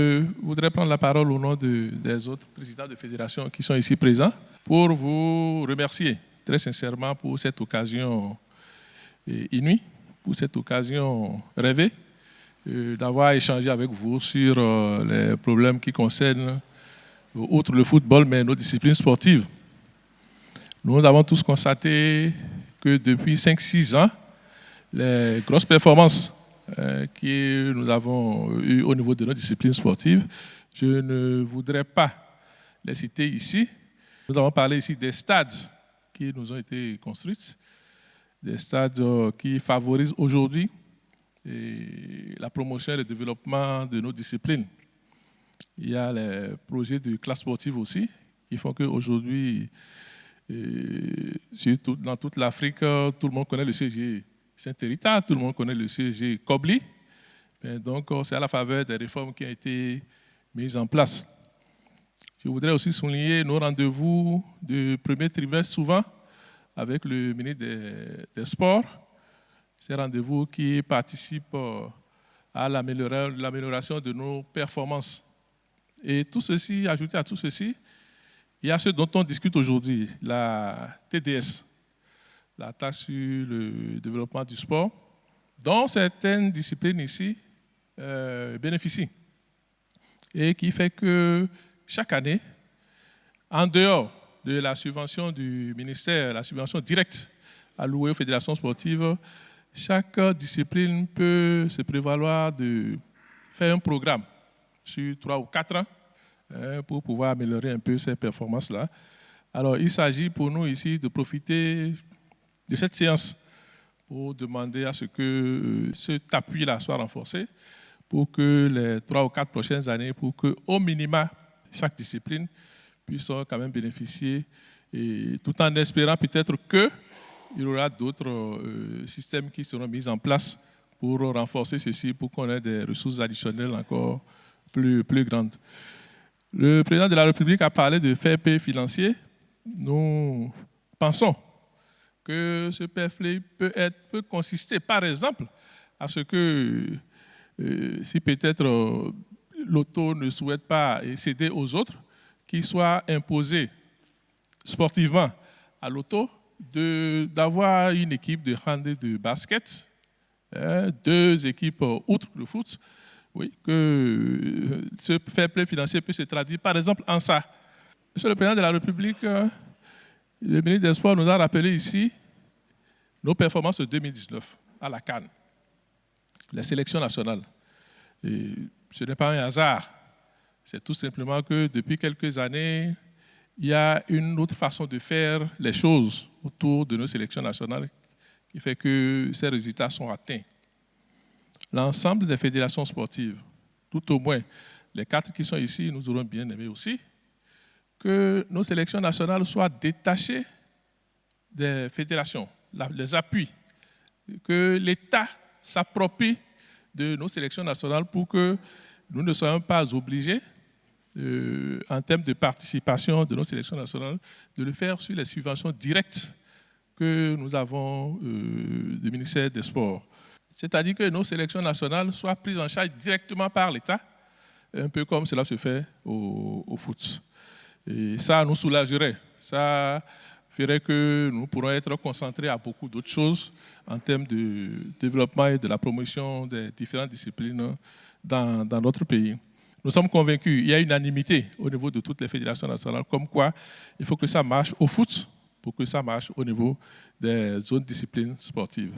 Je voudrais prendre la parole au nom des autres présidents de fédération qui sont ici présents pour vous remercier très sincèrement pour cette occasion inouïe, pour cette occasion rêvée, d'avoir échangé avec vous sur les problèmes qui concernent, outre le football, mais nos disciplines sportives. Nous avons tous constaté que depuis 5-6 ans, les grosses performances que nous avons eues au niveau de nos disciplines sportives, je ne voudrais pas les citer ici. Nous avons parlé ici des stades qui nous ont été construits, des stades qui favorisent aujourd'hui la promotion et le développement de nos disciplines. Il y a les projets de classe sportive aussi, qui font qu'aujourd'hui, dans toute l'Afrique, tout le monde connaît le CG Saint-Hérita, tout le monde connaît le CG Kobli. Donc, c'est à la faveur des réformes qui ont été mises en place. Je voudrais aussi souligner nos rendez-vous du premier trimestre, souvent, avec le ministre des Sports. Ces rendez-vous qui participent à l'amélioration de nos performances. Et tout ceci, ajouté à tout ceci, il y a ce dont on discute aujourd'hui, la TDS, la taxe sur le développement du sport, dont certaines disciplines ici bénéficient. Et qui fait que chaque année, en dehors de la subvention du ministère, la subvention directe allouée aux fédérations sportives, chaque discipline peut se prévaloir de faire un programme sur 3 ou 4 ans pour pouvoir améliorer un peu ces performances-là. Alors, il s'agit pour nous ici de profiter de cette séance pour demander à ce que cet appui-là soit renforcé pour que les 3 ou 4 prochaines années, pour qu'au minima, chaque discipline puisse quand même bénéficier, et tout en espérant peut-être qu'il y aura d'autres systèmes qui seront mis en place pour renforcer ceci, pour qu'on ait des ressources additionnelles encore plus grandes. Le président de la République a parlé de fair play financier. Nous pensons que ce fair play peut consister, par exemple, à ce que si peut-être l'auto ne souhaite pas céder aux autres, qu'il soit imposé sportivement à l'auto d'avoir une équipe de hand et de basket, 2 équipes outre le foot, oui, que ce fair play financier peut se traduire, par exemple, en ça. Monsieur le Président de la République, le ministre des Sports nous a rappelé ici nos performances de 2019 à la CAN, les sélections nationales. Et ce n'est pas un hasard, c'est tout simplement que depuis quelques années, il y a une autre façon de faire les choses autour de nos sélections nationales qui fait que ces résultats sont atteints. L'ensemble des fédérations sportives, tout au moins les 4 qui sont ici, nous aurons bien aimé aussi que nos sélections nationales soient détachées des fédérations, les appuis, que l'État s'approprie de nos sélections nationales pour que nous ne soyons pas obligés, en termes de participation de nos sélections nationales, de le faire sur les subventions directes que nous avons du ministère des Sports. C'est-à-dire que nos sélections nationales soient prises en charge directement par l'État, un peu comme cela se fait au foot. Et ça nous soulagerait, ça ferait que nous pourrons être concentrés à beaucoup d'autres choses en termes de développement et de la promotion des différentes disciplines dans notre pays. Nous sommes convaincus, il y a unanimité au niveau de toutes les fédérations nationales, comme quoi il faut que ça marche au foot pour que ça marche au niveau des autres disciplines sportives.